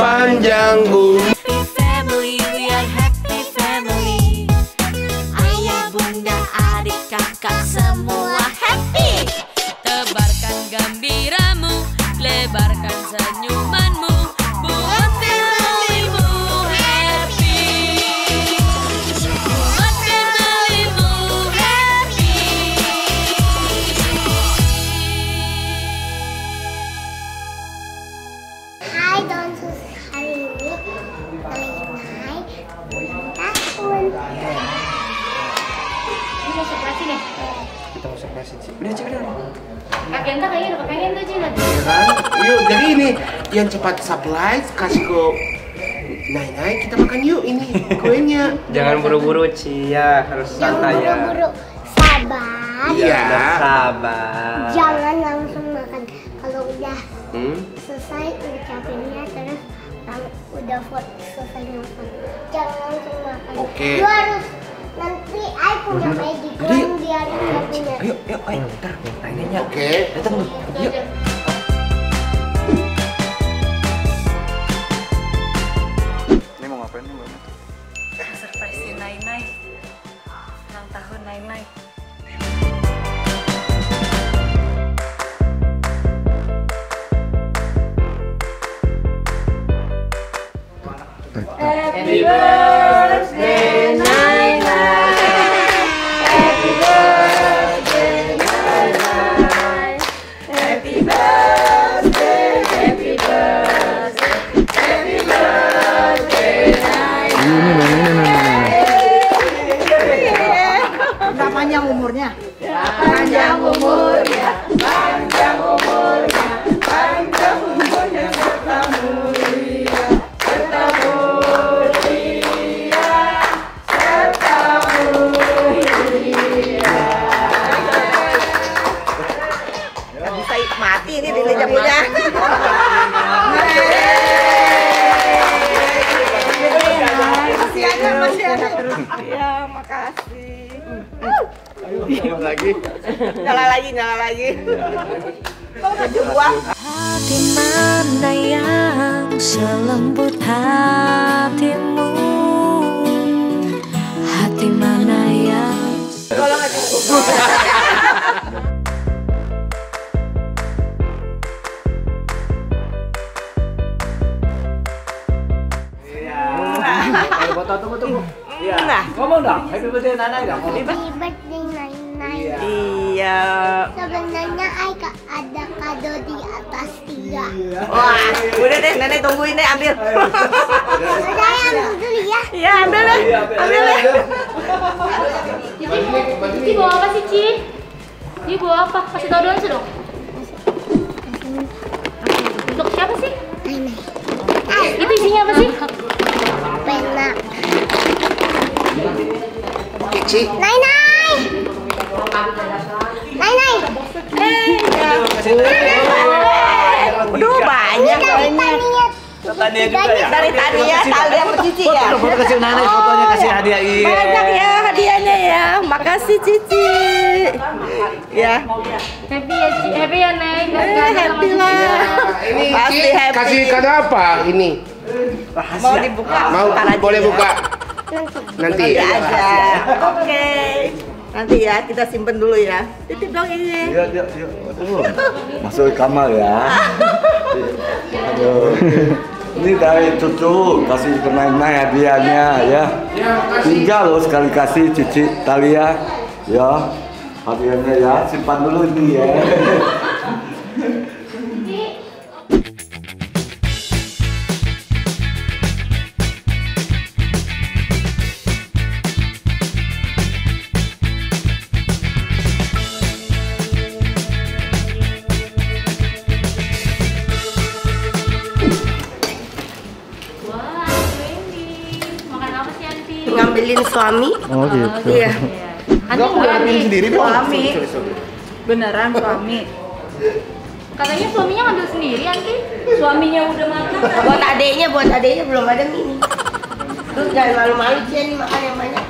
panjang umur. Happy family, we are happy family. Ayah, bunda, adik, kakak semua happy. Tebarkan gembiramu, lebarkan senyumanmu, buat familymu happy. Buat familymu happy. Hai Donsus, hari ini Nainai ulang tahun. Ini mau surprise nih. Kita mau surprise sih. Udah Ci, udah. Kak Genta kayaknya udah kepengen tuh Ci lagi. Ya kan? Yuk, jadi ini yang cepat surprise kasih ke Nainai, kita makan yuk ini kuenya. Jangan buru-buru Ci ya, harus santai ya. Jangan buru-buru, sabar. Iya. Sabar. Jangan langsung makan. Kalau udah selesai ucapinnya terus udah selesai makan. Jangan langsung makan. Oke. Lu harus nanti I punya background biar dia punya. Ayo, ntar Nainainya. Oke. Datang tuh. Yuk. Ini mau ngapain nih Mbak? Surprise si Nainai. Ulang tahun Nainai. Happy birthday Nainai. Happy birthday Nainai. Happy birthday, happy birthday, happy birthday Nainai. Enggak panjang umurnya. Panjang umurnya, panjang umurnya, panjang umurnya serta mulia, serta mulia, serta mulia. Nggak bisa mati ini di lidah-lidah. Masih ada. Ya, makasih. Lagi. Nyala lagi. Kalau baju gua. Hati mana yang selembut hatimu? Hati mana yang Kalau nggak cukup. Foto tunggu. Iya. Nah. Ngomong dong. Happy birthday Nainai dong. Happy birthday Nainai. Iya. Sebenarnya I ada kado di atas 3. Wah, udah deh, nenek tungguin deh, ambil. Udah ya, ambil dulu ya. Iya, ambil deh. Ambil deh. Cici bawa apa sih Ci? Cici bawa apa? Kasih tau dong dong. Untuk siapa sih? Nainai. Itu isinya apa sih? Pena. Ci. Nainai. Nainai. Aduh, banyak banyak. Tania juga ya? Dari tadi ya, Talia sama Cici ya. Foto kasih Nainai, fotonya kasih hadiah. Iya. Banyak ya hadiahnya ya. Makasih Cici. Ya. Happy ya Ci, happy ya Nay. Happy lah. Ini Pasti Ci happy. kasih kado apa ini? Mau dibuka? Mau Ntar aja boleh ya. buka nanti. Nanti aja. Oke. Nanti ya kita simpen dulu ya. Titip dong ini. Iya. Aduh. Masuk kamar ya. Aduh. Ini dari cucu kasih ke Nainai hadiahnya ya. 3 loh sekali kasih Cici Talia. Ya. Hadiahnya ya, simpan dulu ini ya. Wah, Wendy. Makan apa sih Anti? Ngambilin suami. Oh gitu. Iya. Anti enggak nih. Sendiri Suami. Beneran suami. Katanya suaminya ngambil sendiri Anti. Suaminya udah makan. Buat adeknya belum ada mini. Terus jangan malu-malu sih nih makan yang banyak.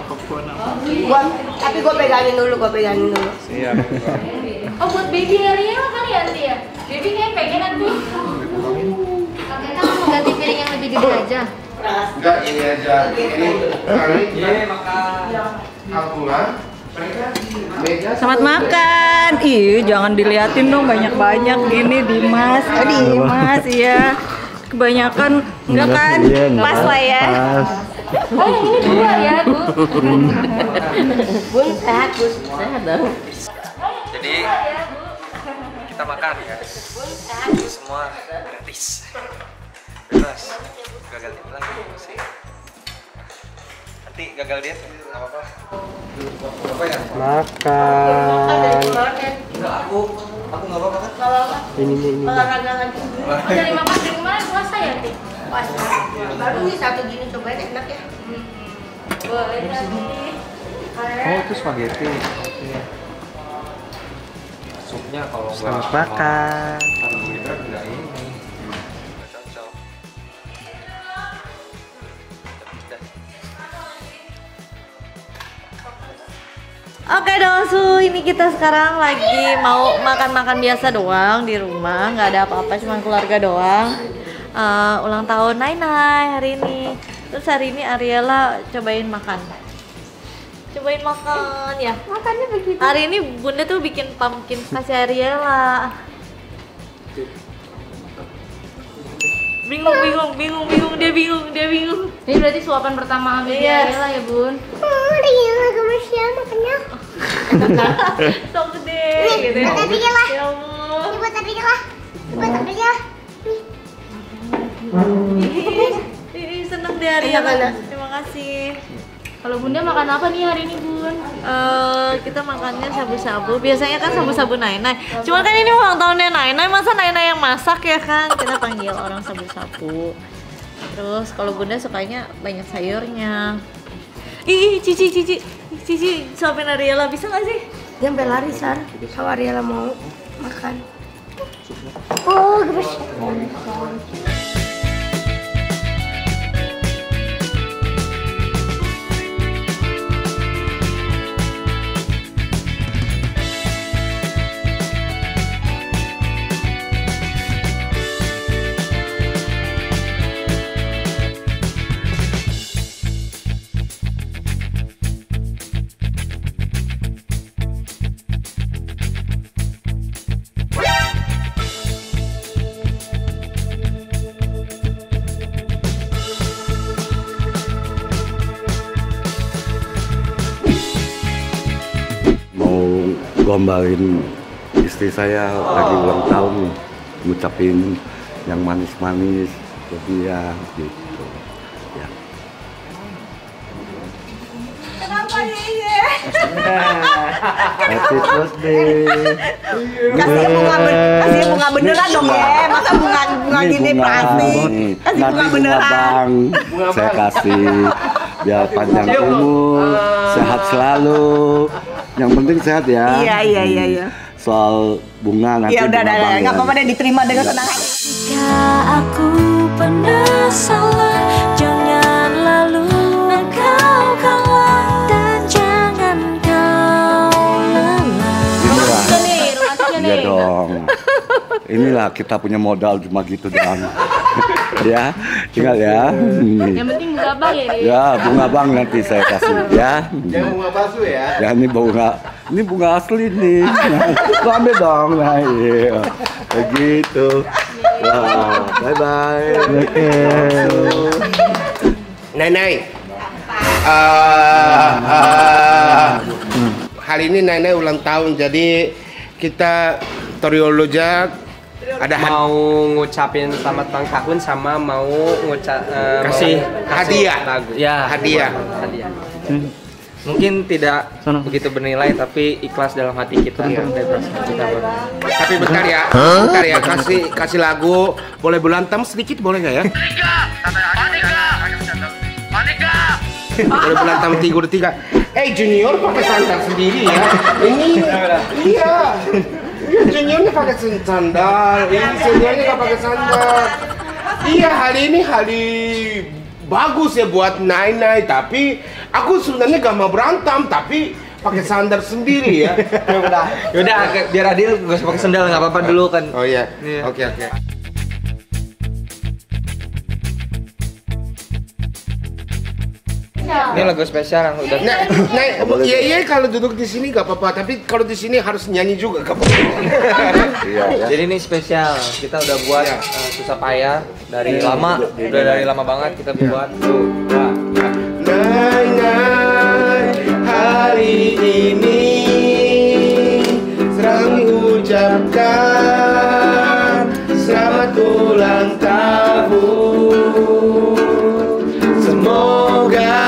Tapi gue pegangin dulu. Siap. Oh, buat baby Ariel kali ya Anti ya? Baby kayak pengen Anti. Kakek kamu ganti piring yang lebih gede aja. Enggak, ini aja. Ini kalkungan. Selamat makan. Ih, jangan diliatin dong banyak-banyak gini Dimas. Dimas ya. Kebanyakan enggak kan? Pas lah ya. Oh, yang ini 2 ya, Bu. Bun sehat, Bun. Sehat dong. Jadi kita makan ya. Ini semua gratis. Bebas. Gagal diet lagi sih. Nanti gagal diet nggak apa-apa. Apa ya? Makan. Enggak, aku nggak apa-apa kan? Ini. Olahraga lagi. Dari makan dari kemarin puasa ya, Ti? Puasa. Baru nih satu gini cobain enak ya. Boleh tadi. Oh, itu spaghetti. Oke. Supnya kalau Selamat makan. karbohidrat enggak ini. Nggak cocok. Oke Dongsu, ini kita sekarang lagi mau makan-makan biasa doang di rumah, nggak ada apa-apa, cuma keluarga doang. Ulang tahun Nainai hari ini. Terus hari ini Ariela cobain makan ya. Makannya begitu. Hari ini Bunda tuh bikin pumpkin kasih Ariela. Bingung dia bingung. Ini berarti suapan pertama Abi Iya. Ariela ya, Bun. Ariela gemes makannya. Sok gede gitu ya. Buat Ariela. Ya Allah. Ini buat Ariela. Buat Ariela. Ih, seneng deh Ariela. Terima kasih. Kalau Bunda makan apa nih hari ini, Bun? Kita makannya sabu-sabu. Biasanya kan sabu-sabu Nainai. Cuma kan ini ulang tahunnya Nainai, masa Nainai yang masak ya kan? Kita panggil orang sabu-sabu. Terus kalau Bunda sukanya banyak sayurnya. Ih, Cici, suapin Ariela bisa nggak sih? Dia sampai lari, Sar. Kalau Ariela mau makan. Oh, gemes. Gombalin istri saya lagi ulang tahun, ngucapin yang manis-manis ke dia gitu ya. Kenapa ini? Happy birthday. Kasih bunga beneran dong ya. Masa bunga gini plastik? Kasih bunga beneran. Saya kasih biar panjang umur, sehat selalu. Yang penting sehat ya. Iya. Soal bunga nanti. Ya udah, bunga nggak apa-apa deh, diterima dengan senang hati. Jika aku pernah salah, jangan lalu engkau kalah dan jangan kau lelah. Iya dong. Inilah kita punya modal cuma gitu doang. Ya, ingat ya. Yang penting bunga abang ya, Dek. Ya, bunga bang nanti saya kasih ya. Jangan bunga palsu ya. Ya ini bunga asli nih. Lu ambil dong, nah iya. Begitu. Wah, bye bye. Oke. Nainai. Hari ini Nainai ulang tahun, jadi kita Torioloja ada Mau ngucapin selamat ulang tahun sama mau kasih hadiah. lagu. Ya, Hadiah. hadiah. Mungkin tidak begitu bernilai tapi ikhlas dalam hati kita. Bebas kita Tapi bentar ya, kasih lagu. Boleh berantem sedikit boleh nggak ya? Boleh berantem 3. Junior pakai sandal sendiri ya. Ini iya. Juniornya pakai sandal, ini seniornya nggak pakai sandal. Iya, hari ini hari bagus ya buat Nainai, tapi aku sebenarnya gak mau berantem, tapi pakai sandal sendiri ya. Yaudah, biar adil gak usah pakai sendal, nggak apa-apa dulu kan. Oh iya, Iya. oke. Ini lagu spesial yang udah. Iya kalau duduk di sini gak apa-apa, tapi kalau di sini harus nyanyi juga gak apa-apa. Jadi ini spesial, kita udah buat susah payah dari lama, udah dari lama banget kita buat. Nay, hari ini selalu ucapkan selamat ulang tahun. Semoga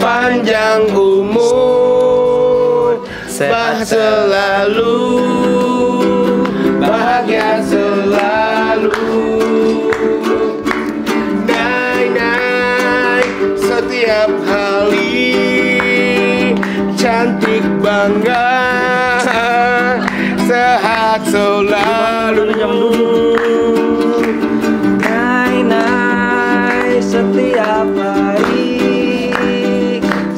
panjang umur, sehat selalu, bahagia selalu. Nay, setiap hari cantik bangga, sehat selalu. Nay, setiap hari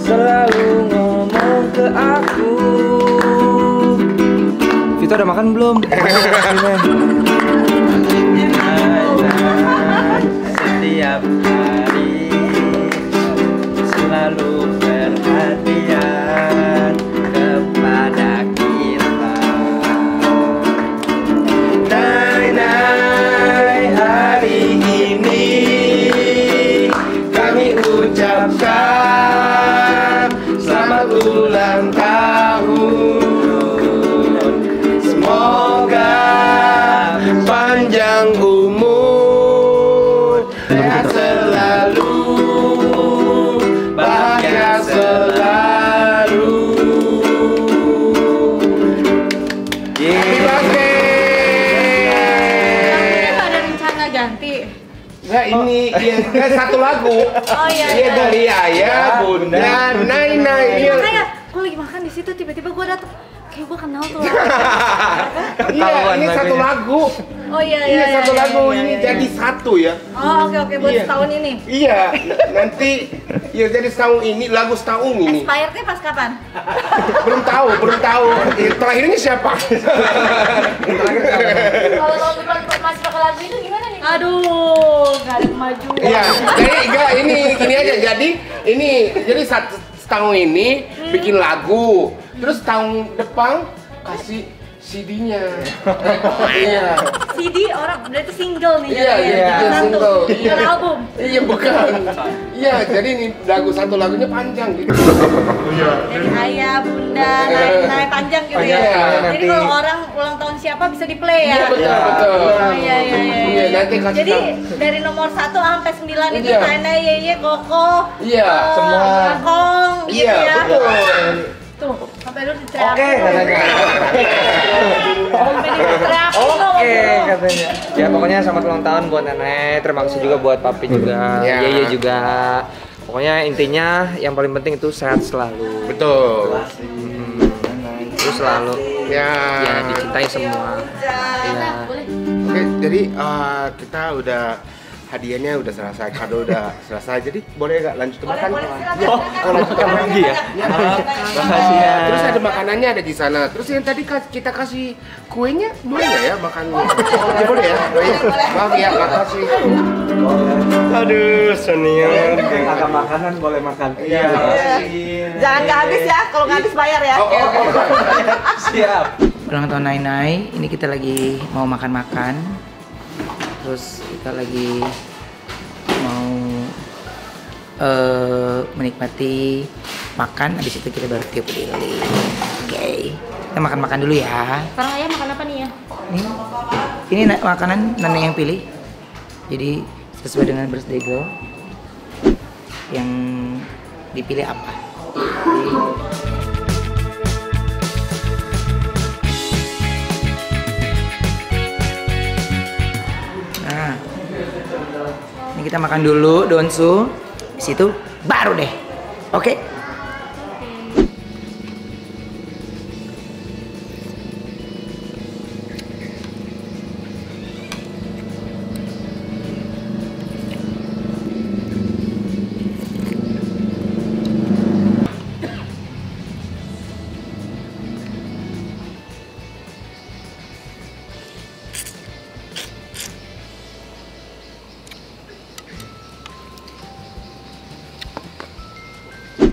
selalu ngomong ke aku. Vito udah makan belum? Setiap hari selalu perhatian kepada kita. Nay, hari ini kami ucapkan selamat ulang tahun. Semoga panjang umur, sehat selalu, bahagia selalu. Happy birthday. Ada rencana ganti. Nah ini ya, satu lagu. Oh iya. Iya dari ayah, bunda, nay. Makanya gue lagi makan di situ tiba-tiba gue datang. Kayak gue kenal tuh. Iya, ini satu lagu. Oh iya. Iya, satu lagu iya, ini iya. jadi satu ya. Oh oke buat Iya. setahun ini. Iya, nanti ya jadi setahun ini, lagu setahun ini. Expirednya pas kapan? Belum tahu. Terakhir ini siapa? Kalau tahun depan masih pakai lagu itu gimana nih? Aduh, gak ada kemajuan. Iya, jadi enggak ini aja. Jadi setahun ini bikin lagu. Terus tahun depan kasih CD-nya. Iya. CD orang berarti single nih Iya, jadinya. Satu. single. Bukan album. Iya, bukan. Iya, jadi ini satu lagunya panjang gitu. Dari ayah, bunda, naik panjang gitu ya. Panjang, Jadi kalau orang ulang tahun siapa bisa di play ya. Iya, betul. Oh, iya. Iya, nanti kasih Jadi tahu. dari nomor 1 sampai 9 itu Iya. Nana, Yeye, Koko, Iya, semua. Akong, gitu Iya, ya. betul. Tuh, sampai lu diteriak. katanya. Sampai diteriak. Katanya. Ya pokoknya selamat ulang tahun buat Nenek. Terima kasih juga buat Papi juga, Ya. Yeye juga. Pokoknya intinya yang paling penting itu sehat selalu. Betul. Terus selalu Ya. dicintai semua. Ya. Oke, jadi kita udah hadiahnya udah selesai, kado udah selesai. Jadi boleh nggak lanjut makan? Lanjutkan lagi ya. Makasih ya. Terus ada makanannya ada di sana. Terus yang tadi kita kasih kuenya boleh nggak ya makan? Ya, boleh ya. Maaf ya, makasih. Aduh, senior. Ada makanan boleh makan. Iya. Jangan nggak habis ya, kalau nggak habis bayar ya. Oke. Siap. Ulang tahun Nai, ini kita lagi mau makan-makan. Terus kita lagi mau menikmati makan, habis itu kita baru tiup lilin. Oke. Kita makan-makan dulu ya. Sekarang ayah makan apa nih ya? Ini makanan Nenek yang pilih. Jadi sesuai dengan birthday girl yang dipilih apa. Nah, ini kita makan dulu Donsu. Di situ baru deh. Oke.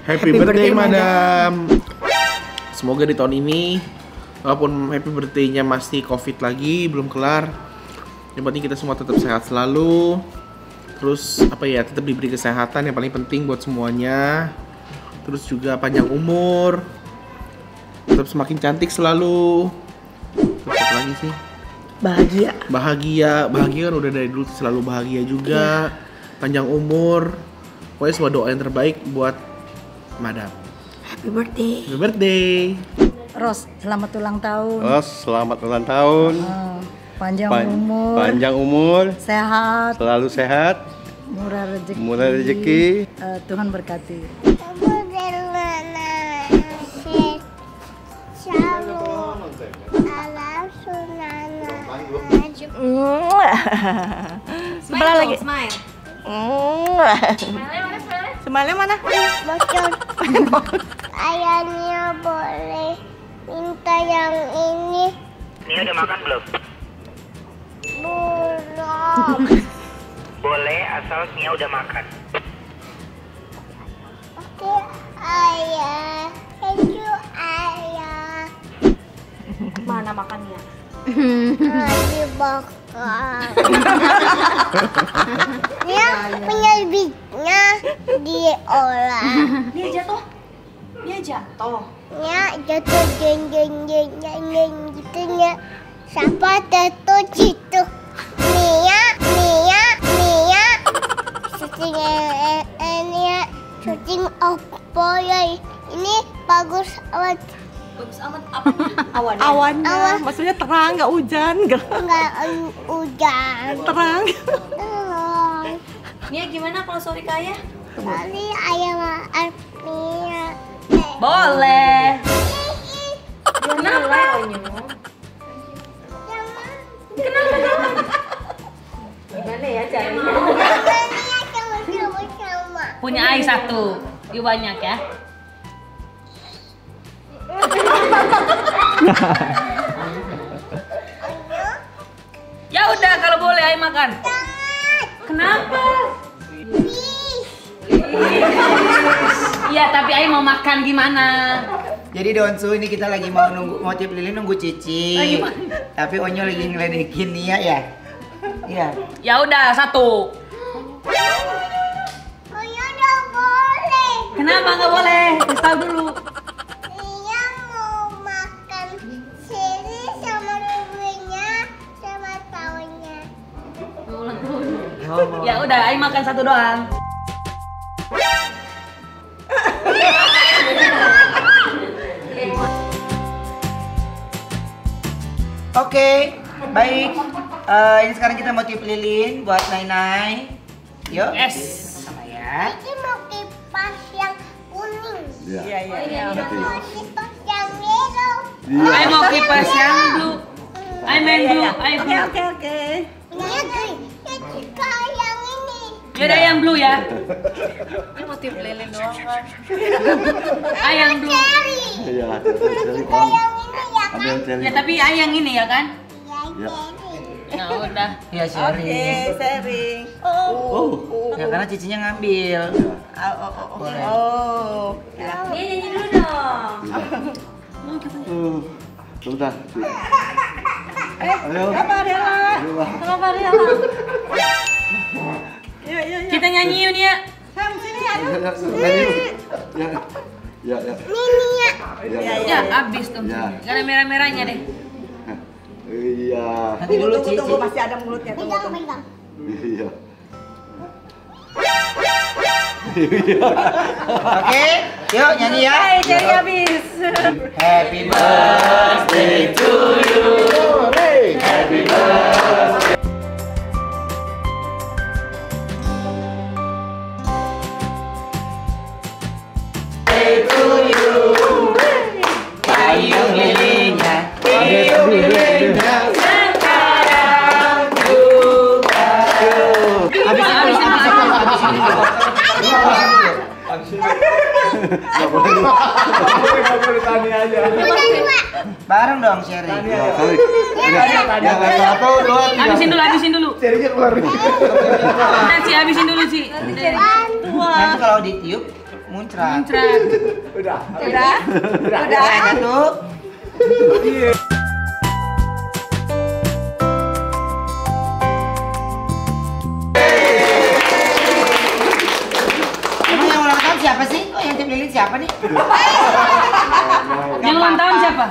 Happy birthday, Madam. Semoga di tahun ini, walaupun happy birthday-nya masih COVID lagi, belum kelar, yang penting kita semua tetap sehat selalu. Terus apa ya, tetap diberi kesehatan yang paling penting buat semuanya. Terus juga panjang umur, tetap semakin cantik selalu. Terus apa lagi sih? Bahagia kan udah dari dulu selalu bahagia juga. Panjang umur. Pokoknya semua doa yang terbaik buat Madam. Happy birthday. Happy birthday. Ros, selamat ulang tahun. Ros, selamat ulang tahun. Panjang umur. Panjang umur. Sehat. Selalu sehat. Murah rezeki. Murah rezeki. Tuhan berkati. Sebelah lagi. Smile. Smile mana? Bocor. Ayahnya boleh minta yang ini. Nia udah makan belum? Belum. Boleh asal Nia udah makan. Oke, ayah. Thank you, ayah. Mana makannya? Dibakar. Nia punya bibirnya diolah. Nia jatuh. Nia jatuh. Nia jatuh jeng gitu Nia. Siapa jatuh situ? Nia. Syuting apa ya? Ini bagus amat. Bagus amat apa? Awannya. Maksudnya terang, nggak hujan. Enggak hujan. Terang. Nia gimana kalau sorry ke ayah? Sorry ayah Nia. Boleh. Kenapa? Kenapa? Gimana ya caranya? Punya air satu, yuk banyak ya. Ya udah kalau boleh ayo makan. Kenapa? Iya tapi ayo mau makan gimana? Jadi Donsu ini kita lagi mau nunggu motif lilin nunggu Cici. Tapi Onyo lagi ngeledekin Nia ya. Iya. Ya udah satu. Kenapa nggak boleh? Kasih tahu dulu. Nia mau makan sini sama kuenya sama tahunya. Ya udah, ayo makan satu doang. Oke, baik. Ini sekarang kita motif lilin buat Nai. Yuk. Yes. Sama ya. Ini mau kipas yang kuning. Iya. Mau kipas yang biru. Ayo mau kipas yang blue. Ayo main blue. Ayo blue. Oke. Nia suka yang ini. Yaudah yang blue ya. Ini motif lilin doang kan. Ayo yang blue. Iya, Suka yang ini ya kan? Ya tapi ayo yang ini ya kan? Ya. Ya udah. Iya, sharing. Sharing. Ya karena cicinya ngambil. Boleh. Dia nyanyi dulu dong. Sebentar. Ayo. Kenapa Ariela? Kita nyanyi yuk Nia. Ya. Ya habis tuh. Gak ada merah-merahnya deh. Iya. Nanti dulu Cici. Tunggu masih ada mulutnya. Pegang. Iya. Oke, yuk nyanyi ya. Jadi habis. Happy birthday to you. Happy birthday. To you. Payung lilinnya. Payung lilinnya. Sekarang juga. Habis. Bareng dong sharing. Habisin dulu. Jarinya keluar. Nanti habisin dulu sih. Nanti kalau ditiup Muncrat. Udah. Satu. Emang yang ulang tahun siapa sih? Kok yang tim lilin siapa nih? Yang ulang tahun siapa?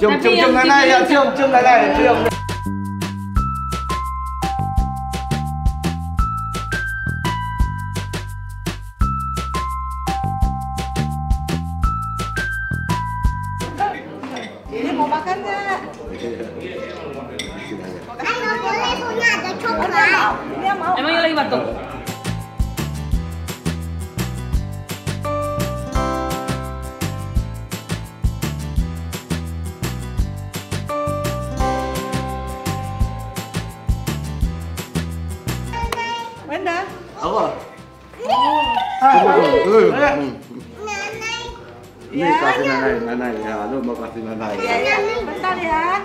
Cium Nana ya, cium Nana ya, cium. Ini mau makan nggak? Nggak boleh, soalnya ada coklat. Dia mau. Emang yang lagi batuk? Wenda. Apa? Ini kasih Nana ya, lu mau kasih Nana ya. Iya, bentar ya.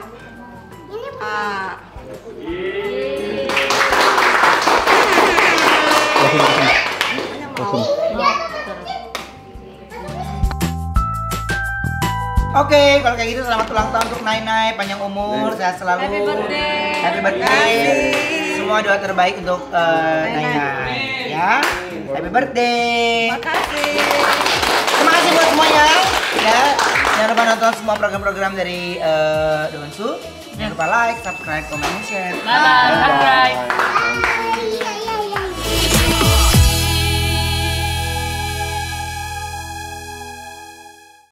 Oke, kalau kayak gitu selamat ulang tahun untuk Nai, panjang umur, sehat selalu. Happy birthday. Happy birthday. Semua doa terbaik untuk Nai, ya. Happy birthday. Makasih. Terima kasih buat semuanya. Ya, jangan lupa nonton semua program-program dari Donsu. Jangan lupa like, subscribe, comment, share. Bye-bye. Subscribe.